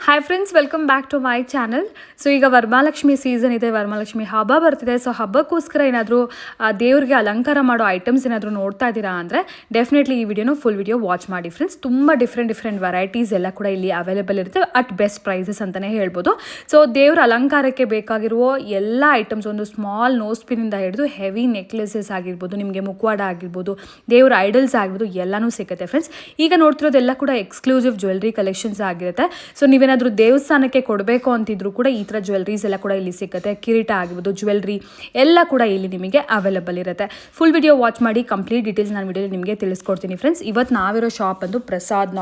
Hi friends, welcome back to my channel. So ಈಗ Varamahalakshmi season ಇದೆ, ವರಮಹಾಲಕ್ಷ್ಮಿ ಹಬ್ಬ ಬರ್ತಿದೆ. ಸೊ ಹಬ್ಬಕ್ಕೋಸ್ಕರ ಏನಾದರೂ ದೇವ್ರಿಗೆ ಅಲಂಕಾರ ಮಾಡೋ ಐಟಮ್ಸ್ ಏನಾದರೂ ನೋಡ್ತಾ ಇದ್ದೀರಾ ಅಂದರೆ ಡೆಫಿನೆಟ್ಲಿ ಈ ವಿಡಿಯೋನ ಫುಲ್ ವಿಡಿಯೋ ವಾಚ್ ಮಾಡಿ ಫ್ರೆಂಡ್ಸ್. ತುಂಬ ಡಿಫ್ರೆಂಟ್ ವೆರೈಟೀಸ್ ಎಲ್ಲ ಕೂಡ ಇಲ್ಲಿ ಅವೈಲೇಬಲ್ ಇರುತ್ತೆ ಅಟ್ ಬೆಸ್ಟ್ ಪ್ರೈಸಸ್ ಅಂತಲೇ ಹೇಳ್ಬೋದು. ಸೊ ದೇವ್ರ ಅಲಂಕಾರಕ್ಕೆ ಬೇಕಾಗಿರುವ ಎಲ್ಲ ಐಟಮ್ಸ್, ಒಂದು ಸ್ಮಾಲ್ ನೋಸ್ ಪಿನ್ನಿಂದ ಹಿಡಿದು ಹೆವಿ ನೆಕ್ಲೆಸಸ್ ಆಗಿರ್ಬೋದು, ನಿಮಗೆ ಮುಖವಾಡ ಆಗಿರ್ಬೋದು, ದೇವ್ರ ಐಡಲ್ಸ್ ಆಗಿರ್ಬೋದು, ಎಲ್ಲನೂ ಸಿಗುತ್ತೆ ಫ್ರೆಂಡ್ಸ್. ಈಗ ನೋಡ್ತಿರೋದೆಲ್ಲ ಕೂಡ ಎಕ್ಸ್ಕ್ಲೂಸಿವ್ ಜ್ಯುವೆಲ್ರಿ ಕಲೆಕ್ಷನ್ಸ್ ಆಗಿರುತ್ತೆ. ಸೊ ನೀವೇನಾದರೂ ದೇವಸ್ಥಾನಕ್ಕೆ ಕೊಡಬೇಕು ಅಂತಿದ್ರು ಕೂಡ ಈ ಥರ ಜ್ಯುವೆಲ್ರೀಸ್ ಎಲ್ಲ ಕೂಡ ಇಲ್ಲಿ ಸಿಗುತ್ತೆ. ಕಿರೀಟ ಆಗಿರ್ಬೋದು, ಜ್ಯುವೆಲ್ರಿ ಎಲ್ಲ ಕೂಡ ಇಲ್ಲಿ ನಿಮಗೆ ಅವೈಲೇಬಲ್ ಇರುತ್ತೆ. ಫುಲ್ ವಿಡಿಯೋ ವಾಚ್ ಮಾಡಿ ಕಂಪ್ಲೀಟ್ ಡೀಟೇಲ್ಸ್ ನಾನು ವಿಡಿಯೋಲಿ ನಿಮಗೆ ತಿಳಿಸ್ಕೊಡ್ತೀನಿ ಫ್ರೆಂಡ್ಸ್. ಇವತ್ತು ನಾವಿರೋ ಶಾಪ್ ಬಂದು ಪ್ರಸಾದ್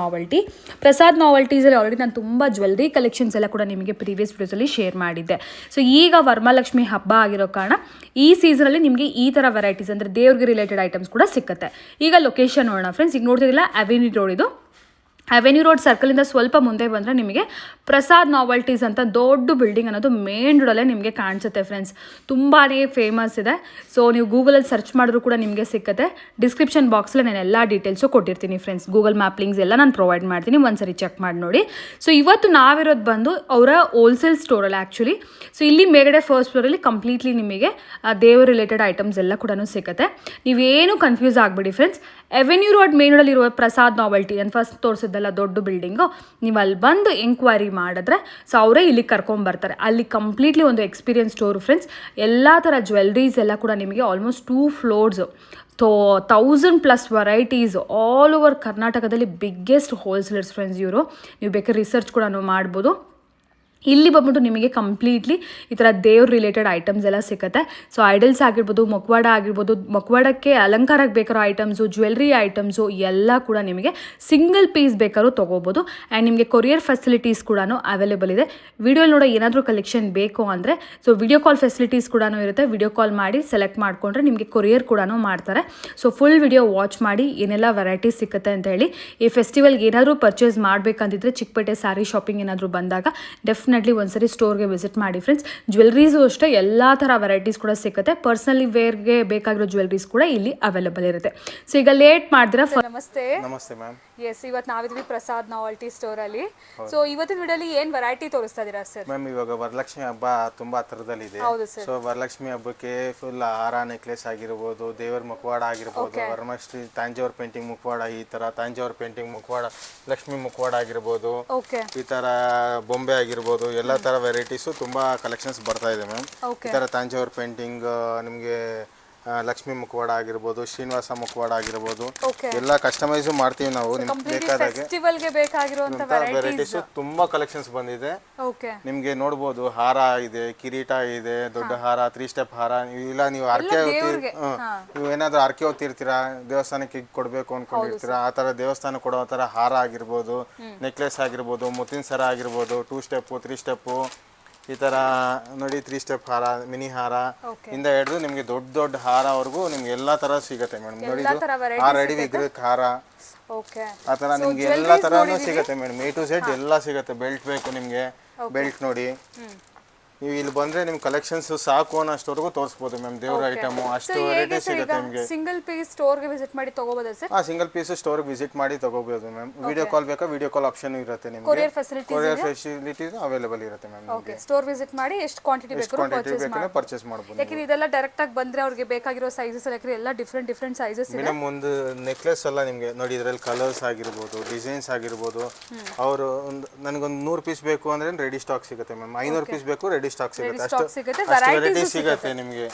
ನಾವೆಲ್ಟೀಸಲ್ಲಿ ಆಲ್ರೆಡಿ ನಾನು ತುಂಬ ಜ್ಯುವೆಲ್ರಿ ಕಲೆಕ್ಷನ್ಸ್ ಎಲ್ಲ ಕೂಡ ನಿಮಗೆ ಪ್ರೀವಿಯಸ್ ವಿಡಿಯೋಸಲ್ಲಿ ಶೇರ್ ಮಾಡಿದ್ದೆ. ಸೊ ಈಗ ವರಮಹಾಲಕ್ಷ್ಮಿ ಹಬ್ಬ ಆಗಿರೋ ಕಾರಣ ಈ ಸೀಸನಲ್ಲಿ ನಿಮಗೆ ಈ ಥರ ವೆರೈಟೀಸ್ ಅಂದರೆ ದೇವ್ರಿಗೆ ರಿಲೇಟೆಡ್ ಐಟಮ್ಸ್ ಕೂಡ ಸಿಗುತ್ತೆ. ಈಗ ಲೊಕೇಶನ್ ನೋಡೋಣ ಫ್ರೆಂಡ್ಸ್. ಈಗ ನೋಡ್ತಿದ್ದಿಲ್ಲ ಅವೆನ್ಯೂ ರೋಡ್, ಇದು ಅವೆನ್ಯೂ ರೋಡ್ ಸರ್ಕಲಿಂದ ಸ್ವಲ್ಪ ಮುಂದೆ ಬಂದರೆ ನಿಮಗೆ ಪ್ರಸಾದ್ ನಾವೆಲ್ಟೀಸ್ ಅಂತ ದೊಡ್ಡ ಬಿಲ್ಡಿಂಗ್ ಅನ್ನೋದು ಮೇನ್ ರೋಡಲ್ಲೇ ನಿಮಗೆ ಕಾಣಿಸುತ್ತೆ ಫ್ರೆಂಡ್ಸ್. ತುಂಬಾ ಫೇಮಸ್ ಇದೆ. ಸೊ ನೀವು ಗೂಗಲಲ್ಲಿ ಸರ್ಚ್ ಮಾಡಿದ್ರು ಕೂಡ ನಿಮಗೆ ಸಿಗುತ್ತೆ. ಡಿಸ್ಕ್ರಿಪ್ಷನ್ ಬಾಕ್ಸಲ್ಲಿ ನಾನು ಎಲ್ಲ ಡೀಟೇಲ್ಸು ಕೊಟ್ಟಿರ್ತೀನಿ ಫ್ರೆಂಡ್ಸ್. ಗೂಗಲ್ ಮ್ಯಾಪ್ ಲಿಂಕ್ಸ್ ಎಲ್ಲ ನಾನು ಪ್ರೊವೈಡ್ ಮಾಡ್ತೀನಿ, ಒಂದ್ಸರಿ ಚೆಕ್ ಮಾಡಿ ನೋಡಿ. ಸೊ ಇವತ್ತು ನಾವಿರೋದು ಬಂದು ಅವರ ಹೋಲ್ಸೇಲ್ ಸ್ಟೋರಲ್ಲಿ ಆ್ಯಕ್ಚುಲಿ. ಸೊ ಇಲ್ಲಿ ಮೇಲ್ಗಡೆ ಫಸ್ಟ್ ಫ್ಲೋರಲ್ಲಿ ಕಂಪ್ಲೀಟ್ಲಿ ನಿಮಗೆ ದೇವ್ರ ರಿಲೇಟೆಡ್ ಐಟಮ್ಸ್ ಎಲ್ಲ ಕೂಡ ಸಿಗುತ್ತೆ. ನೀವೇನು ಕನ್ಫ್ಯೂಸ್ ಆಗಬೇಡಿ ಫ್ರೆಂಡ್ಸ್. ಅವೆನ್ಯೂ ರೋಡ್ ಮೇನ್ ರೋಡಲ್ಲಿರುವ ಪ್ರಸಾದ್ ನಾವೆಲ್ಟಿ ನಾನು ಫಸ್ಟ್ ತೋರಿಸಿದ್ದಲ್ಲ ದೊಡ್ಡ ಬಿಲ್ಡಿಂಗು, ನೀವು ಅಲ್ಲಿ ಬಂದು ಎಂಕ್ವೈರಿ ಮಾಡಿದ್ರೆ ಸೊ ಅವರೇ ಇಲ್ಲಿ ಕರ್ಕೊಂಬರ್ತಾರೆ. ಅಲ್ಲಿ ಕಂಪ್ಲೀಟ್ಲಿ ಒಂದು ಎಕ್ಸ್ಪೀರಿಯನ್ಸ್ ಸ್ಟೋರು ಫ್ರೆಂಡ್ಸ್. ಎಲ್ಲ ಥರ ಜ್ಯುವೆಲ್ರೀಸ್ ಎಲ್ಲ ಕೂಡ ನಿಮಗೆ almost 2 flours, 1000+ varieties all over ಕರ್ನಾಟಕದಲ್ಲಿ ಬಿಗ್ಗೆಸ್ಟ್ ಹೋಲ್ಸೇಲರ್ಸ್ ಫ್ರೆಂಡ್ಸ್ ಇವರು. ನೀವು ಬೇಕಾದ್ರೆ ರಿಸರ್ಚ್ ಕೂಡ ಮಾಡ್ಬೋದು. ಇಲ್ಲಿ ಬಂದ್ಬಿಟ್ಟು ನಿಮಗೆ ಕಂಪ್ಲೀಟ್ಲಿ ಈ ಥರ ದೇವ್ರ ರಿಲೇಟೆಡ್ ಐಟಮ್ಸ್ ಎಲ್ಲ ಸಿಗುತ್ತೆ. ಸೊ ಐಡಲ್ಸ್ ಆಗಿರ್ಬೋದು, ಮುಖವಾಡ ಆಗಿರ್ಬೋದು, ಮುಖವಾಡಕ್ಕೆ ಅಲಂಕಾರಕ್ಕೆ ಬೇಕಾರೋ ಐಟಮ್ಸು, ಜ್ಯುವೆಲ್ರಿ ಐಟಮ್ಸು ಎಲ್ಲ ಕೂಡ ನಿಮಗೆ ಸಿಂಗಲ್ ಪೀಸ್ ಬೇಕಾದ್ರೂ ತೊಗೋಬೋದು. ಆ್ಯಂಡ್ ನಿಮಗೆ ಕೊರಿಯರ್ ಫೆಸಿಲಿಟೀಸ್ ಕೂಡ ಅವೈಲೇಬಲ್ ಇದೆ. ವಿಡಿಯೋ ನೋಡೋ ಏನಾದರೂ ಕಲೆಕ್ಷನ್ ಬೇಕು ಅಂದರೆ ಸೊ ವಿಡಿಯೋ ಕಾಲ್ ಫೆಸಿಲಿಟೀಸ್ ಕೂಡ ಇರುತ್ತೆ. ವಿಡಿಯೋ ಕಾಲ್ ಮಾಡಿ ಸೆಲೆಕ್ಟ್ ಮಾಡಿಕೊಂಡ್ರೆ ನಿಮಗೆ ಕೊರಿಯರ್ ಕೂಡ ಮಾಡ್ತಾರೆ. ಸೊ ಫುಲ್ ವಿಡಿಯೋ ವಾಚ್ ಮಾಡಿ ಏನೆಲ್ಲ ವೆರೈಟೀಸ್ ಸಿಗುತ್ತೆ ಅಂತ ಹೇಳಿ. ಈ ಫೆಸ್ಟಿವಲ್ಗೆ ಏನಾದರೂ ಪರ್ಚೇಸ್ ಮಾಡಬೇಕಂತಿದ್ರೆ ಚಿಕ್ಕಪೇಟೆ ಸ್ಯಾರಿ ಶಾಪಿಂಗ್ ಏನಾದರೂ ಬಂದಾಗ ಡೆಫಿನೆಟ್ಲಿ ಒಂದ್ಸರಿ ಸ್ಟೋರ್ಗೆ ವಿಸಿಟ್ ಮಾಡಿ ಫ್ರೆಂಡ್ಸ್. ಜ್ಯುವೆಲ್ರೀಸು ಅಷ್ಟೇ ಎಲ್ಲ ಥರ ವೆರೈಟೀಸ್ ಕೂಡ ಸಿಗುತ್ತೆ. ಪರ್ಸನಲಿ ವೇರ್ಗೆ ಬೇಕಾಗಿರೋ ಜ್ಯುವೆಲ್ರೀಸ್ ಕೂಡ ಇಲ್ಲಿ ಅವೈಲೇಬಲ್ ಇರುತ್ತೆ. ಸೊ ಈಗ ಲೇಟ್ ಮಾಡಿದ್ರೆ ನಮಸ್ತೆ. ನಮಸ್ತೆ ಮ್ಯಾಮ್. ಎಸ್, ಇವತ್ತು ನಾವಿದ್ವಿ ಪ್ರಸಾದ್ ನಾವೆಲ್ಟಿ ಸ್ಟೋರಲ್ಲಿ. ಸೊ ಇವತ್ತಿನ ವಿಡಿಯೋಲಿ ಏನು ವೆರೈಟಿ ತೋರಿಸ್ತಾ ಇದ್ದೀರಾ ಸರ್? ಮ್ಯಾಮ್ ಇವಾಗ ವರಲಕ್ಷ್ಮಿ ಹಬ್ಬ ತುಂಬಾ ಹತ್ರದಲ್ಲಿದೆ. ಸೊ ವರಲಕ್ಷ್ಮಿ ಹಬ್ಬಕ್ಕೆ ಫುಲ್ ಹಾರ, ನೆಕ್ಲೆಸ್ ಆಗಿರ್ಬೋದು, ದೇವರ ಮುಖವಾಡ ಆಗಿರ್ಬೋದು, ವರಮಹಾಲಕ್ಷ್ಮಿ ತಾಂಜಾವೂರ್ ಪೇಂಟಿಂಗ್ ಮುಖವಾಡ, ಈ ತರ ತಾಂಜಾವೂರ್ ಪೇಂಟಿಂಗ್ ಮುಖವಾಡ, ಲಕ್ಷ್ಮಿ ಮುಖವಾಡ ಆಗಿರ್ಬೋದು, ಈ ತರ ಬೊಂಬೆ ಆಗಿರ್ಬೋದು, ಎಲ್ಲ ತರ ವೆರೈಟೀಸು ತುಂಬಾ ಕಲೆಕ್ಷನ್ಸ್ ಬರ್ತಾ ಇದೆ ಮ್ಯಾಮ್. ಈ ತರ ತಾಂಜಾವೂರ್ ಪೇಂಟಿಂಗ್ ನಿಮಗೆ ಲಕ್ಷ್ಮಿ ಮುಖವಾಡ ಆಗಿರ್ಬೋದು, ಶ್ರೀನಿವಾಸ ಮುಖವಾಡ ಆಗಿರ್ಬೋದು, ಎಲ್ಲ ಕಸ್ಟಮೈಸ್ ಮಾಡ್ತೀವಿ ನಾವು. ನಿಮ್ಗೆ ಬೇಕಾಗಿರುವಂತ ವೆರೈಟೀಸ್ ತುಂಬಾ ಕಲೆಕ್ಷನ್ಸ್ ಬಂದಿದೆ. ನಿಮ್ಗೆ ನೋಡ್ಬೋದು, ಹಾರ ಇದೆ, ಕಿರೀಟ ಇದೆ, ದೊಡ್ಡ ಹಾರ, 3 ಸ್ಟೆಪ್ ಹಾರ. ಇಲ್ಲ ನೀವು ನೀವು ಏನಾದ್ರು ಅರ್ಕೆ ಹೊತ್ತಿರ್ತೀರಾ, ದೇವಸ್ಥಾನಕ್ಕೆ ಕೊಡ್ಬೇಕು ಅನ್ಕೊಂಡಿರ್ತೀರಾ, ಆ ತರ ದೇವಸ್ಥಾನ ಕೊಡೋ ತರ ಹಾರ ಆಗಿರ್ಬೋದು, ನೆಕ್ಲೆಸ್ ಆಗಿರ್ಬೋದು, ಮುತ್ತಿನ ಸರ ಆಗಿರ್ಬೋದು, 2 ಸ್ಟೆಪ್ 3 ಸ್ಟೆಪ್, ಈ ತರ ನೋಡಿ 3 ಸ್ಟೆಪ್ ಹಾರ, ಮಿನಿ ಹಾರ ಇಂದ ಹಿಡಿದು ನಿಮ್ಗೆ ದೊಡ್ಡ ಹಾರವರೆಗೂ ನಿಮ್ಗೆ ಎಲ್ಲಾ ತರ ಸಿಗುತ್ತೆ ಮೇಡಮ್. ನೋಡಿ ಆ ರೆಡಿ ವಿಗ್ರಹಕ್ಕೆ ಹಾರ, ಆ ತರ ನಿಮ್ಗೆ ಎಲ್ಲಾ ತರಾನು ಸಿಗುತ್ತೆ ಮೇಡಮ್. A to Z ಎಲ್ಲ ಸಿಗುತ್ತೆ. ಬೆಲ್ಟ್ ಬೇಕು ನಿಮ್ಗೆ, ಬೆಲ್ಟ್ ನೋಡಿ. ನೀವು ಇಲ್ಲಿ ಬಂದ್ರೆ ನಿಮ್ ಕಲೆಕ್ಷನ್ಸ್ ಸಾಕು ಅನ್ನೋಷ್ಟವರೆಗೂ ತೋರಿಸಬಹುದು ಮ್ಯಾಮ್. ದೇವ್ರ ಐಟಮ್ ಅಷ್ಟು ವೆರೈಟಿ ಸಿಗುತ್ತೆ ನಿಮಗೆ. ಸಿಂಗಲ್ ಪೀಸ್ ಸ್ಟೋರ್ಗೆ ವಿಸಿಟ್ ಮಾಡಿ ತಗೋಬೋದಾ ಸರ್? ಸಿಂಗಲ್ ಪೀಸ್ ಸ್ಟೋರ್ಗೆ ವಿಸಿಟ್ ಮಾಡಿ ತಗೋಬಹುದು ಮ್ಯಾಮ್. ವಿಡಿಯೋ ಕಾಲ್ ಬೇಕಾ, ವಿಡಿಯೋ ಕಾಲ್ ಆಪ್ಷನ್ ಇರುತ್ತೆ ನಿಮಗೆ. ಕೊರಿಯರ್ ಫೆಸಿಲಿಟೀಸ್ ಅವೈಲೇಬಲ್ ಇರುತ್ತೆ ಮ್ಯಾಮ್. ಓಕೆ, ಸ್ಟೋರ್ ವಿಸಿಟ್ ಮಾಡಿ ಎಷ್ಟು ಕ್ವಾಂಟಿಟಿ ಬೇಕು ಪರ್ಚೇಸ್ ಮಾಡಬಹುದು. ಯಾಕಂದ್ರೆ ಇದೆಲ್ಲ ಡೈರೆಕ್ಟ್ ಆಗಿ ಬಂದ್ರೆ ಅವ್ರಿಗೆ ಬೇಕಾಗಿರೋ ಸೈಜಸ್ ಎಲ್ಲ ಡಿಫ್ರೆಂಟ್ ಸೈಜಸ್ ಇದೆ. ಮೇಡಮ್ ಒಂದು ನೆಕ್ಲೆಸ್ ಎಲ್ಲ ನಿಮಗೆ ನೋಡಿ, ಇದರಲ್ಲಿ ಕಲರ್ಸ್ ಆಗಿರ್ಬೋದು, ಡಿಸೈನ್ಸ್ ಆಗಿರ್ಬೋದು. ಅವರು ನನಗೊಂದು 100 ಪೀಸ್ ಬೇಕು ಅಂದ್ರೆ ರೆಡಿ ಸ್ಟಾಕ್ ಸಿಗುತ್ತೆ ಮ್ಯಾಮ್. 500 ಪೀಸ್ ಬೇಕು ರೆಡಿ ಸ್ಟಾಕ್ ಸಿಗುತ್ತೆ. ಅಷ್ಟು ವೆರೈಟೀಸ್ ಸಿಗುತ್ತೆ ನಿಮಗೆ.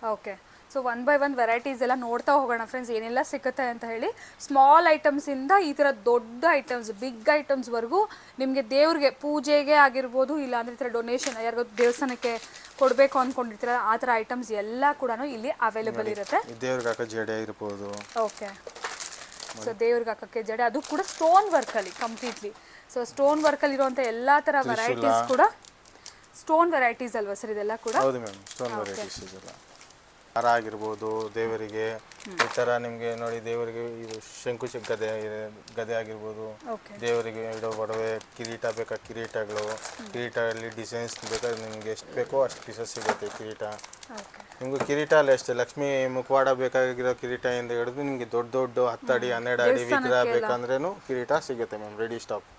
ಓಕೆ, ಸೊ 1 by 1 ವೆರೈಟೀಸ್ ಎಲ್ಲ ನೋಡ್ತಾ ಹೋಗೋಣ ಫ್ರೆಂಡ್ಸ್, ಏನೆಲ್ಲ ಸಿಗುತ್ತೆ ಅಂತ ಹೇಳಿ. ಸ್ಮಾಲ್ ಐಟಮ್ಸ್ ಇಂದ ಈ ತರ ದೊಡ್ಡ ಐಟಮ್ಸ್, ಬಿಗ್ ಐಟಮ್ಸ್ ವರೆಗೂ ನಿಮಗೆ ದೇವ್ರಿಗೆ ಪೂಜೆಗೆ ಆಗಿರ್ಬೋದು, ಇಲ್ಲ ಅಂದ್ರೆ ಈ ತರ ಡೊನೇಷನ್ ಯಾರಿಗೂ ದೇವಸ್ಥಾನಕ್ಕೆ ಕೊಡಬೇಕು ಅನ್ಕೊಂಡಿರ್ತೀರ, ಆ ತರ ಐಟಮ್ಸ್ ಎಲ್ಲ ಕೂಡ ಇಲ್ಲಿ ಅವೈಲೇಬಲ್ ಇರುತ್ತೆ. ದೇವ್ರಿಗೆ ಹಾಕೋ ಜಡೆ ಇರ್ಬೋದು. ಓಕೆ, ಸೊ ದೇವ್ರಿಗೆ ಹಾಕಕ್ಕೆ ಜಡೆ, ಅದು ಕೂಡ ಸ್ಟೋನ್ ವರ್ಕ್ ಅಲ್ಲಿ ಕಂಪ್ಲೀಟ್ಲಿ. ಸೊ ಸ್ಟೋನ್ ವರ್ಕ್ ಅಲ್ಲಿ ಇರುವಂತ ಎಲ್ಲಾ ತರ ವೆರೈಟೀಸ್ ಕೂಡ ಸ್ಟೋನ್ ವೆರೈಟೀಸ್ ಅಲ್ವಾ ಸರ್ ಇದೆಲ್ಲ ಕೂಡ? ಹೌದು ಮ್ಯಾಮ್, ಸ್ಟೋನ್ ವೆರೈಟೀಸ್ ಇದೆಲ್ಲ. ಹಾರ ಆಗಿರ್ಬೋದು ದೇವರಿಗೆ, ಈ ತರ ನಿಮ್ಗೆ ನೋಡಿ ದೇವರಿಗೆ ಇದು ಶಂಕುಚ ಗದೆ ಆಗಿರ್ಬೋದು, ದೇವರಿಗೆ ಇಡೋ ಒಡವೆ, ಕಿರೀಟ ಬೇಕಾ ಕಿರೀಟಗಳು, ಕಿರೀಟದಲ್ಲಿ ಡಿಸೈನ್ಸ್ ಬೇಕಾದ್ರೆ ನಿಮ್ಗೆ ಎಷ್ಟು ಬೇಕೋ ಅಷ್ಟು ಪೀಸಸ್ ಸಿಗುತ್ತೆ. ಕಿರೀಟ ನಿಮ್ಗೆ ಕಿರೀಟ ಅಲ್ಲ ಅಷ್ಟೇ, ಲಕ್ಷ್ಮಿ ಮುಖವಾಡ ಬೇಕಾಗಿರೋ ಕಿರೀಟ ಇಂದ ಹಿಡಿದು ನಿಮ್ಗೆ ದೊಡ್ಡ 10 ಅಡಿ 12 ಅಡಿ ವಿಗ್ರಹ ಬೇಕಂದ್ರೇನು ಕಿರೀಟ ಸಿಗುತ್ತೆ ಮ್ಯಾಮ್. ರೆಡಿ ಸ್ಟಾಕ್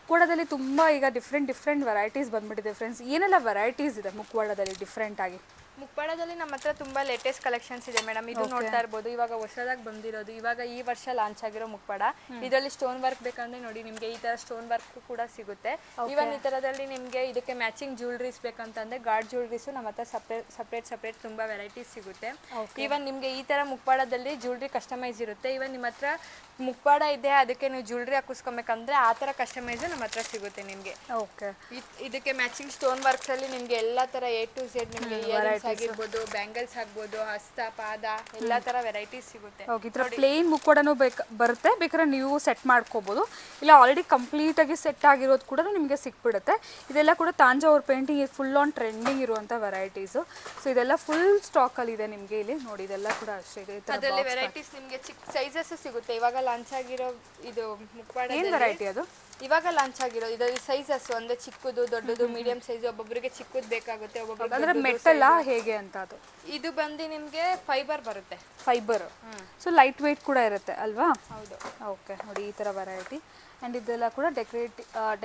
ಮುಕ್ಕೋಡದಲ್ಲಿ ತುಂಬ ಈಗ ಡಿಫ್ರೆಂಟ್ ವೆರೈಟೀಸ್ ಬಂದ್ಬಿಟ್ಟಿದೆ ಫ್ರೆಂಡ್ಸ್. ಏನೆಲ್ಲ ವೆರೈಟೀಸ್ ಇದೆ ಮುಕ್ಕೋಡದಲ್ಲಿ ಡಿಫ್ರೆಂಟ್ ಆಗಿ? ಮುಪ್ಪಾಡದಲ್ಲಿ ನಮ್ಮ ಹತ್ರ ತುಂಬಾ ಲೇಟೆಸ್ಟ್ ಕಲೆಕ್ಷನ್ಸ್ ಇದೆ ಮೇಡಮ್. ಇದು ನೋಡ್ತಾ ಇರ್ಬೋದು, ಇವಾಗ ಹೊಸದಾಗಿ ಬಂದಿರೋದು, ಇವಾಗ ಈ ವರ್ಷ ಲಾಂಚ್ ಆಗಿರೋ ಮುಪ್ಪಾಡ. ಇದರಲ್ಲಿ ಸ್ಟೋನ್ ವರ್ಕ್ ಬೇಕಂದ್ರೆ ನೋಡಿ ನಿಮ್ಗೆ ಈ ತರ ಸ್ಟೋನ್ ವರ್ಕ್ ಕೂಡ ಸಿಗುತ್ತೆ. ಇವನ್ ಈ ತರದಲ್ಲಿ ನಿಮ್ಗೆ ಇದಕ್ಕೆ ಮ್ಯಾಚಿಂಗ್ ಜ್ಯುವೆಲ್ರೀಸ್ ಬೇಕಂತಂದ್ರೆ ಗಾರ್ಡ್ ಜ್ಯುವೆಲ್ರೀಸ್ ನಮ್ಮ ಹತ್ರ ಸಪ್ರೇಟ್ ತುಂಬಾ ವೆರೈಟೀಸ್ ಸಿಗುತ್ತೆ. ಇವನ್ ನಿಮ್ಗೆ ಈ ತರ ಮುಪ್ಪಾಡದಲ್ಲಿ ಜ್ಯುವೆಲ್ರಿ ಕಸ್ಟಮೈಸ್ ಇರುತ್ತೆ. ಇವನ್ ನಿಮ್ಮ ಹತ್ರ ಮುಪ್ಪಾಡ ಇದೆ ಅದಕ್ಕೆ ನೀವು ಜ್ಯುವೆಲ್ರಿ ಹಾಕಿಸ್ಕೊಬೇಕಂದ್ರೆ ಆ ತರ ಕಸ್ಟಮೈಸ್ ನಮ್ಮ ಹತ್ರ ಸಿಗುತ್ತೆ ನಿಮ್ಗೆ. ಓಕೆ, ಇದಕ್ಕೆ ಮ್ಯಾಚಿಂಗ್ ಸ್ಟೋನ್ ವರ್ಕ್ಸ್ ಅಲ್ಲಿ ನಿಮ್ಗೆ ಎಲ್ಲಾ ತರ A to Z ನಿಮ್ಗೆ ಇಯರಿಂಗ್ಸ್ ಆಗಿರ್ಬೋದು, ಬ್ಯಾಂಗಲ್ಸ್ ಆಗ್ಬೋದು, ಹಸ್ತ ಪಾದ ಎಲ್ಲಾ ತರ ವೆರೈಟೀಸ್ ಸಿಗುತ್ತೆ. ಓಕೆ, ಈ ಥರ ಪ್ಲೇನ್ ಮುಕ್ಕೋಡನೂ ಬರುತ್ತೆ, ಬೇಕಾದ್ರೆ ನೀವು ಸೆಟ್ ಮಾಡ್ಕೋಬೋದು. ಇಲ್ಲ ಆಲ್ರೆಡಿ ಕಂಪ್ಲೀಟ್ ಆಗಿ ಸೆಟ್ ಆಗಿರೋದು ಕೂಡ ನಿಮಗೆ ಸಿಕ್ಬಿಡುತ್ತೆ. ಇದೆಲ್ಲ ಕೂಡ Thanjavur painting full on trending ಇರುವಂಥ ವೆರೈಟೀಸು. ಸೊ ಇದೆಲ್ಲ ಫುಲ್ ಸ್ಟಾಕಲ್ಲಿ ಇದೆ ನಿಮಗೆ ಇಲ್ಲಿ ನೋಡಿ. ಇದೆಲ್ಲ ಕೂಡ ಅಷ್ಟೇ ಇದೆ. ಅದರಲ್ಲಿ ವೆರೈಟೀಸ್ ನಿಮಗೆ ಚಿಕ್ಕ ಸೈಜಸ್ ಸಿಗುತ್ತೆ. ಇವಾಗ ಲಾಂಚ್ ಆಗಿರೋ ಇದು ಮುಪ್ಪಾಡ ಏನು ವೆರೈಟಿ ಅದು? ಇವಾಗ ಲಾಂಚ್ ಆಗಿರೋ ಇದರಲ್ಲಿ ಸೈಜಸ್ ಅಂದ್ರೆ ಚಿಕ್ಕದು, ದೊಡ್ಡದು, ಮೀಡಿಯಂ ಸೈಜ್, ಒಬ್ಬೊಬ್ಬರಿಗೆ ಚಿಕ್ಕದು ಬೇಕಾಗುತ್ತೆ, ಒಬ್ಬೊಬ್ಬರಿಗೆ ಅಂದ್ರೆ ಮೆಟಲ್ ಹೇಗೆ ಅಂತ ಅದು? ಇದು ಬಂದು ನಿಮಗೆ ಫೈಬರ್ ಬರುತ್ತೆ. ಫೈಬರ್, ಸೊ ಲೈಟ್ ವೇಟ್ ಕೂಡ ಇರುತ್ತೆ ಅಲ್ವಾ? ಹೌದು. ಓಕೆ, ನೋಡಿ ಈ ಥರ ವೆರೈಟಿ. ಆ್ಯಂಡ್ ಇದೆಲ್ಲ ಕೂಡ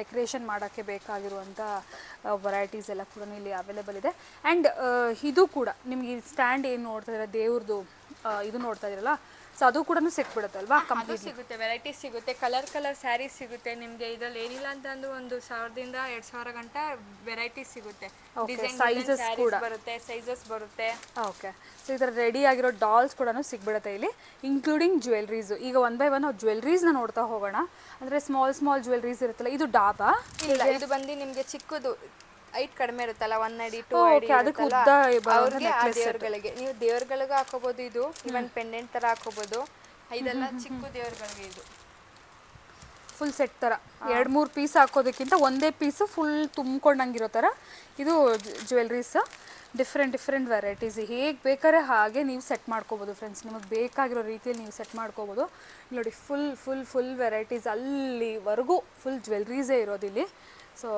ಡೆಕೋರೇಷನ್ ಮಾಡೋಕ್ಕೆ ಬೇಕಾಗಿರುವಂಥ ವೆರೈಟೀಸ್ ಎಲ್ಲ ಕೂಡ ಇಲ್ಲಿ ಅವೈಲೇಬಲ್ ಇದೆ. ಆ್ಯಂಡ್ ಇದು ಕೂಡ ನಿಮಗೆ ಸ್ಟ್ಯಾಂಡ್ ಏನು ನೋಡ್ತಾ ಇದ್ದೀರಾ ದೇವ್ರದ್ದು ಇದು ನೋಡ್ತಾ ಇದ್ದೀರಲ್ಲ, ಸೊ ಅದು ಕೂಡ ಸಿಕ್ಬಿಡುತ್ತೆ ಅಲ್ವಾ? ಅದು ಸಿಗುತ್ತೆ, ವೆರೈಟೀಸ್ ಸಿಗುತ್ತೆ, ಕಲರ್ ಸ್ಯಾರೀಸ್ ಸಿಗುತ್ತೆ ನಿಮಗೆ. ಇದ್ರಲ್ಲಿ ಏನಿಲ್ಲ ಅಂತಂದು 1000 ದಿಂದ 2000 ಗಂಟ ವೆರೈಟೀಸ್ ಸಿಗುತ್ತೆ. ಸೈಜಸ್ ಕೂಡ ಬರುತ್ತೆ, ಸೈಜಸ್ ಬರುತ್ತೆ. ಓಕೆ, ಸೊ ಈ ಥರ ರೆಡಿ ಆಗಿರೋ ಡಾಲ್ಸ್ ಕೂಡ ಸಿಗ್ಬಿಡುತ್ತೆ ಇಲ್ಲಿ, ಇನ್ಕ್ಲೂಡಿಂಗ್ ಜ್ಯುವೆಲ್ರೀಸು. ಈಗ 1 by 1 ನಾವು ಜ್ಯುವೆಲ್ರೀಸ್ನ ನೋಡ್ತಾ ಹೋಗೋಣ. ಅಂದರೆ ಸ್ಮಾಲ್ ಜ್ಯುವೆಲ್ರೀಸ್ ಇರುತ್ತಲ್ಲ, ಇದು ಡಾಬಾ? ಇಲ್ಲ, ಇದು ಬಂದು ನಿಮಗೆ ಚಿಕ್ಕದು, ಹೈಟ್ ಕಡಿಮೆ ಇರುತ್ತಲ್ಲ, 1 ಅಡಿ 2 ಅಡಿ ಅವ್ರಿಗೆ ಆ ದೇವ್ರಗಳಿಗೆ ನೀವು ದೇವ್ರಗಳಿಗೂ ಹಾಕೋಬಹುದು. ಇದು ಇವನ್ ಪೆಂಡೆಂಟ್ ತರ ಹಾಕೋಬಹುದು. ಇದೆಲ್ಲ ಚಿಕ್ಕ ದೇವ್ರಗಳಿಗೆ ಇದು ಫುಲ್ ಸೆಟ್ ಥರ 2-3 ಪೀಸ್ ಹಾಕೋದಕ್ಕಿಂತ ಒಂದೇ ಪೀಸು ಫುಲ್ ತುಂಬ್ಕೊಂಡಂಗಿರೋ ಥರ ಇದು ಜ್ಯುವೆಲ್ರೀಸ್. ಡಿಫ್ರೆಂಟ್ ವೆರೈಟೀಸ್ ಹೇಗೆ ಬೇಕಾದ್ರೆ ಹಾಗೆ ನೀವು ಸೆಟ್ ಮಾಡ್ಕೋಬೋದು ಫ್ರೆಂಡ್ಸ್. ನಿಮಗೆ ಬೇಕಾಗಿರೋ ರೀತಿಯಲ್ಲಿ ನೀವು ಸೆಟ್ ಮಾಡ್ಕೋಬೋದು. ನೋಡಿ ಫುಲ್ ವೆರೈಟೀಸ್ ಅಲ್ಲಿವರೆಗೂ ಫುಲ್ ಜ್ಯುವೆಲ್ರೀಸೇ ಇರೋದಿಲ್ಲಿ. ಸೊ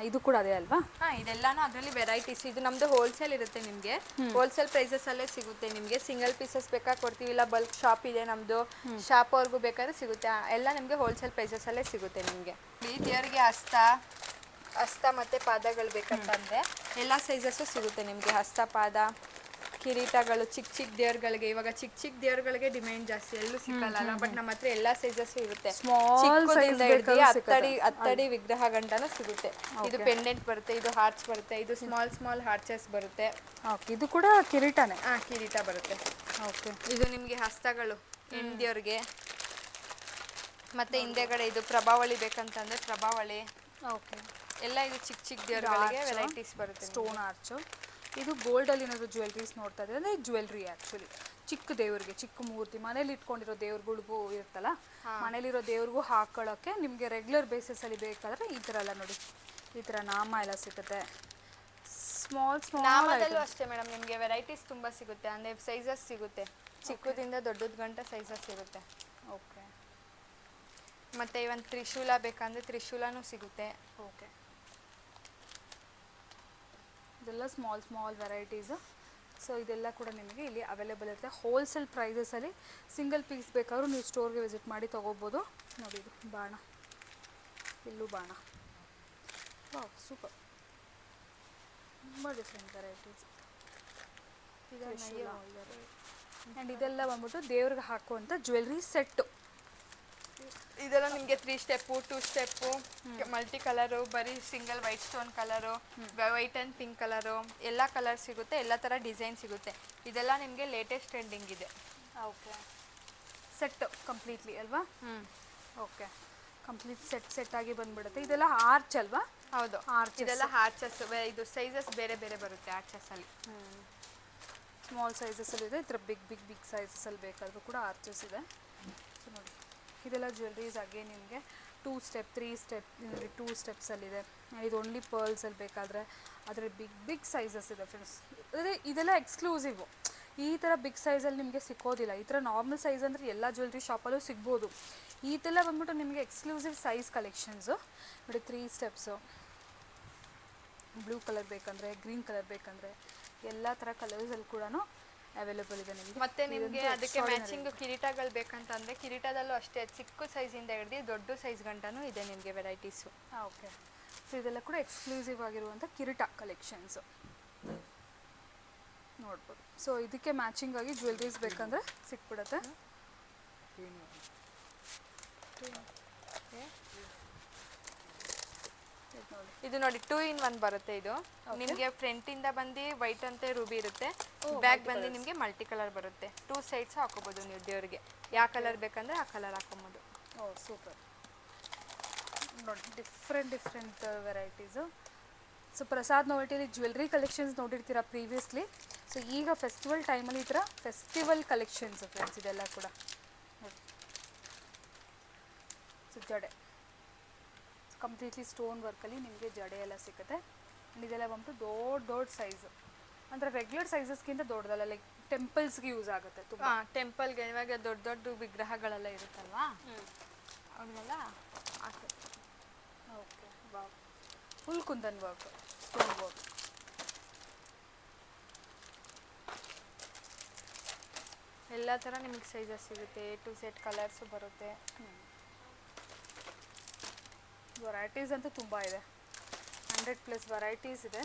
ಇದು ಕೂಡ ಅದೇ ಅಲ್ವಾ? ಇದೆಲ್ಲಾನು ಅದರಲ್ಲಿ ವೆರೈಟೀಸ್. ಇದು ನಮ್ದು ಹೋಲ್ಸೇಲ್ ಇರುತ್ತೆ, ನಿಮಗೆ ಹೋಲ್ಸೇಲ್ ಪ್ರೈಸಸ್ ಅಲ್ಲೇ ಸಿಗುತ್ತೆ. ನಿಮಗೆ ಸಿಂಗಲ್ ಪೀಸಸ್ ಬೇಕಾ ಕೊಡ್ತೀವಿ, ಇಲ್ಲ ಬಲ್ಕ್ ಶಾಪ್ ಇದೆ ನಮ್ದು, ಶಾಪ್ ಅವ್ರಿಗೂ ಬೇಕಾದ್ರೆ ಸಿಗುತ್ತೆ. ಎಲ್ಲ ನಿಮಗೆ ಹೋಲ್ಸೇಲ್ ಪ್ರೈಸಸ್ ಅಲ್ಲೇ ಸಿಗುತ್ತೆ ನಿಮಗೆ. ಈ ದೇವರಿಗೆ ಹಸ್ತ ಮತ್ತೆ ಪಾದಗಳು ಬೇಕಂತಂದ್ರೆ ಎಲ್ಲ ಸೈಜಸ್ಸು ಸಿಗುತ್ತೆ ನಿಮಗೆ. ಹಸ್ತ, ಪಾದ, ಕಿರೀಟಗಳು, ಚಿಕ್ಕ ದೇವ್ರಗಳಿಗೆ. ಇವಾಗ ಚಿಕ್ಕ ದೇವ್ರಗಳಿಗೆ ಡಿಮ್ಯಾಂಡ್ ಜಾಸ್ತಿ, ಎಲ್ಲೂ ಸಿಕ್ಕಲ್ಲ. ಬಟ್ ನಮ್ಮ ಹತ್ರ ಎಲ್ಲಾ ಸೈಜಸ್ ಇರುತ್ತೆ. ಚಿಕ್ಕದಿಂದ ಹಿಡಿದು 10 ಅಡಿ ವಿಗ್ರಹ ಗಂಟನೂ ಸಿಗುತ್ತೆ. ಇದು ಪೆಂಡೆಂಟ್ ಬರುತ್ತೆ, ಇದು ಹಾರ್ಟ್ಸ್ ಬರುತ್ತೆ, ಇದು ಸ್ಮಾಲ್ ಹಾರ್ಚಸ್ ಬರುತ್ತೆ. ಇದು ಕೂಡ ಕಿರೀಟನೇ? ಕಿರೀಟ ಬರುತ್ತೆ. ಓಕೆ, ಇದು ನಿಮಗೆ ಹಸ್ತಗಳು ಹೆಣ್ದೇವ್ರಿಗೆ. ಮತ್ತೆ ಹಿಂದೆಗಡೆ ಇದು ಪ್ರಭಾವಳಿ ಬೇಕಂತಂದ್ರೆ ಪ್ರಭಾವಳಿ. ಓಕೆ, ಎಲ್ಲ ಇದು ಚಿಕ್ಕ ದೇವ್ರಗಳಿಗೆ ವೆರೈಟೀಸ್ ಬರುತ್ತೆ. Stone arch. ಇದು ಗೋಲ್ಡಲ್ಲಿ ಏನಾದರೂ ಜ್ಯುವೆಲ್ರೀಸ್ ನೋಡ್ತಾ ಇದ್ದಾರೆ ಅಂದರೆ ಜ್ಯುವೆಲ್ರಿ ಆ್ಯಕ್ಚುಲಿ ಚಿಕ್ಕ ದೇವ್ರಿಗೆ, ಚಿಕ್ಕ ಮೂರ್ತಿ ಮನೇಲಿ ಇಟ್ಕೊಂಡಿರೋ ದೇವ್ರುಗಳಿಗೂ ಇರುತ್ತಲ್ಲ, ಮನೇಲಿರೋ ದೇವ್ರಿಗೂ ಹಾಕೊಳ್ಳೋಕ್ಕೆ ನಿಮಗೆ ರೆಗ್ಯುಲರ್ ಬೇಸಿಸಲ್ಲಿ ಬೇಕಾದರೆ ಈ ಥರ ಎಲ್ಲ ನೋಡಿ, ಈ ಥರ ನಾಮ ಎಲ್ಲ ಸಿಗುತ್ತೆ. ಸ್ಮಾಲ್ ನಾಮದಲ್ಲೂ ಅಷ್ಟೇ ಮೇಡಮ್, ನಿಮಗೆ ವೆರೈಟೀಸ್ ತುಂಬ ಸಿಗುತ್ತೆ. ಅಂದರೆ ಸೈಜಸ್ ಸಿಗುತ್ತೆ, ಚಿಕ್ಕದಿಂದ ದೊಡ್ಡದ ಗಂಟ ಸೈಜಸ್ ಸಿಗುತ್ತೆ. ಓಕೆ, ಮತ್ತು ಇವನ್ ತ್ರಿಶೂಲ ಬೇಕಂದರೆ ತ್ರಿಶೂಲನೂ ಸಿಗುತ್ತೆ. ಓಕೆ, ಇದೆಲ್ಲ ಸ್ಮಾಲ್ ವೆರೈಟೀಸು. ಸೊ ಇದೆಲ್ಲ ಕೂಡ ನಿಮಗೆ ಇಲ್ಲಿ ಅವೈಲೇಬಲ್ ಇರುತ್ತೆ ಹೋಲ್ಸೇಲ್ ಪ್ರೈಸಸಲ್ಲಿ. ಸಿಂಗಲ್ ಪೀಸ್ ಬೇಕಾದ್ರೂ ನೀವು ಸ್ಟೋರ್ಗೆ ವಿಸಿಟ್ ಮಾಡಿ ತೊಗೋಬೋದು. ನೋಡಿ ಇದು ಬಾಣ, ಇಲ್ಲೂ ಬಾಣ. ವಾವ್, ಸೂಪರ್, ತುಂಬ ಡಿಫ್ರೆಂಟ್ ವೆರೈಟೀಸ್. ಆ್ಯಂಡ್ ಇದೆಲ್ಲ ಬಂದ್ಬಿಟ್ಟು ದೇವ್ರಿಗೆ ಹಾಕುವಂಥ ಜ್ಯುವೆಲ್ರಿ ಸೆಟ್ಟು. ಇದೆಲ್ಲ ನಿಮಗೆ 3 ಸ್ಟೆಪ್ಪು 2 ಸ್ಟೆಪ್ಪು ಮಲ್ಟಿ ಕಲರು, ಬರೀ single white stone colour, white and pink colour, ಎಲ್ಲ ಕಲರ್ ಸಿಗುತ್ತೆ, ಎಲ್ಲ ಥರ ಡಿಸೈನ್ ಸಿಗುತ್ತೆ. ಇದೆಲ್ಲ ನಿಮಗೆ ಲೇಟೆಸ್ಟ್ ಟ್ರೆಂಡಿಂಗ್ ಇದೆ. ಓಕೆ, ಸೆಟ್ ಕಂಪ್ಲೀಟ್ಲಿ ಅಲ್ವಾ? ಓಕೆ, ಕಂಪ್ಲೀಟ್ ಸೆಟ್ ಆಗಿ ಬಂದ್ಬಿಡುತ್ತೆ. ಇದೆಲ್ಲ ಆರ್ಚ್ ಅಲ್ವಾ? ಹೌದು, ಇದೆಲ್ಲ ಆರ್ಚಸ್. ಇದು ಸೈಜಸ್ ಬೇರೆ ಬರುತ್ತೆ ಆರ್ಚಸಲ್ಲಿ. ಸ್ಮಾಲ್ ಸೈಜಸ್ಸಲ್ಲಿ ಇದೆ, ಈ ಥರ ಬಿಗ್ ಸೈಜಸ್ಸಲ್ಲಿ ಬೇಕಾದರೂ ಕೂಡ ಆರ್ಚಸ್ ಇದೆ. ಸೊ ನೋಡಿ, ಇದೆಲ್ಲ ಜ್ಯುವೆಲ್ರೀಸ್ ಅಗೇನ್ ನಿಮಗೆ 2 ಸ್ಟೆಪ್ 3 ಸ್ಟೆಪ್ 2 ಸ್ಟೆಪ್ಸಲ್ಲಿದೆ. ಇದು ಓನ್ಲಿ ಪರ್ಲ್ಸಲ್ಲಿ ಬೇಕಾದರೆ ಅದರಲ್ಲಿ ಬಿಗ್ ಸೈಜಸ್ ಇದೆ ಫ್ರೆಂಡ್ಸ್. ಅಂದರೆ ಇದೆಲ್ಲ ಎಕ್ಸ್ಕ್ಲೂಸಿವು, ಈ ಥರ ಬಿಗ್ ಸೈಜಲ್ಲಿ ನಿಮಗೆ ಸಿಕ್ಕೋದಿಲ್ಲ. ಈ ಥರ ನಾರ್ಮಲ್ ಸೈಜ್ ಅಂದರೆ ಎಲ್ಲ ಜ್ಯುವೆಲ್ರಿ ಶಾಪಲ್ಲೂ ಸಿಗ್ಬೋದು. ಇದೆಲ್ಲ ಬಂದ್ಬಿಟ್ಟು ನಿಮಗೆ ಎಕ್ಸ್ಕ್ಲೂಸಿವ್ ಸೈಜ್ ಕಲೆಕ್ಷನ್ಸು. ನೋಡಿ 3 ಸ್ಟೆಪ್ಸು, ಬ್ಲೂ ಕಲರ್ ಬೇಕಂದರೆ, ಗ್ರೀನ್ ಕಲರ್ ಬೇಕಂದರೆ ಎಲ್ಲ ಥರ ಕಲರ್ಸಲ್ಲಿ ಕೂಡ ಅವೈಲೇಬಲ್ ಇದೆ ನಿಮಗೆ. ಮತ್ತೆ ನಿಮಗೆ ಅದಕ್ಕೆ ಮ್ಯಾಚಿಂಗ್ ಕಿರೀಟಗಳು ಬೇಕಂತಂದರೆ ಕಿರೀಟದಲ್ಲೂ ಅಷ್ಟೇ ಚಿಕ್ಕ ಸೈಜಿಂದ ಹಿಡಿದು ದೊಡ್ಡ ಸೈಜ್ ಗಂಟನೂ ಇದೆ ನಿಮಗೆ ವೆರೈಟೀಸು. ಓಕೆ. ಸೊ ಇದೆಲ್ಲ ಕೂಡ ಎಕ್ಸ್ಕ್ಲೂಸಿವ್ ಆಗಿರುವಂಥ ಕಿರೀಟ ಕಲೆಕ್ಷನ್ಸು ನೋಡ್ಬೋದು. ಸೊ ಇದಕ್ಕೆ ಮ್ಯಾಚಿಂಗ್ ಆಗಿ ಜ್ಯುವೆಲ್ರೀಸ್ ಬೇಕಂದರೆ ಸಿಕ್ಬಿಡುತ್ತೆ. ಇದು ನೋಡಿ 2 in 1 ಬರುತ್ತೆ. ಇದು ನಿಮಗೆ ಫ್ರಂಟಿಂದ ಬಂದು ವೈಟ್ ಅಂತೆ ರೂಬಿ ಇರುತ್ತೆ, ಬ್ಯಾಕ್ ಬಂದು ನಿಮಗೆ ಮಲ್ಟಿ ಕಲರ್ ಬರುತ್ತೆ. 2 ಸೈಡ್ಸ್ ಹಾಕೋಬೋದು ನೀವು ದೇವರಿಗೆ, ಯಾವ ಕಲರ್ ಬೇಕಂದ್ರೆ ಆ ಕಲರ್ ಹಾಕೊಬೋದು. ಸೂಪರ್ ನೋಡಿ, ಡಿಫ್ರೆಂಟ್ ವೆರೈಟೀಸು. ಸೊ ಪ್ರಸಾದ್ ನೋವೆಲ್ಟಿಯಲ್ಲಿ ಜ್ಯುವೆಲ್ರಿ ಕಲೆಕ್ಷನ್ಸ್ ನೋಡಿರ್ತೀರಾ ಪ್ರೀವಿಯಸ್ಲಿ. ಸೊ ಈಗ ಫೆಸ್ಟಿವಲ್ ಟೈಮಲ್ಲಿ ಈ ಥರ ಫೆಸ್ಟಿವಲ್ ಕಲೆಕ್ಷನ್ಸ್ ಫ್ರೆಂಡ್ಸ್ ಇದೆಲ್ಲ ಕೂಡ ನೋಡಿ. ಸೊ ಜಡೆ ಕಂಪ್ಲೀಟ್ಲಿ ಸ್ಟೋನ್ ವರ್ಕಲ್ಲಿ ನಿಮಗೆ ಜಡೆ ಎಲ್ಲ ಸಿಗುತ್ತೆ. ಆ್ಯಂಡ್ ಇದೆಲ್ಲ ಬಂದು ದೊಡ್ಡ ಸೈಜು, ಅಂದರೆ ರೆಗ್ಯುಲರ್ ಸೈಜಸ್ಗಿಂತ ದೊಡ್ಡದಲ್ಲ, ಲೈಕ್ ಟೆಂಪಲ್ಸ್ಗೆ ಯೂಸ್ ಆಗುತ್ತೆ ತುಂಬ. ಟೆಂಪಲ್ಗೆ ಇವಾಗ ದೊಡ್ಡ ವಿಗ್ರಹಗಳೆಲ್ಲ ಇರುತ್ತಲ್ವಾ, ಅವನ್ನೆಲ್ಲ ಹಾಕುತ್ತೆ. Okay, wow, full kundan work, stone work. ಎಲ್ಲ ಥರ ನಿಮಗೆ ಸೈಜಸ್ ಸಿಗುತ್ತೆ, A to Z ಕಲರ್ಸು ಬರುತ್ತೆ. ವೆರೈಟೀಸ್ ಅಂತೂ ತುಂಬ ಇದೆ, 100+ ವೆರೈಟೀಸ್ ಇದೆ.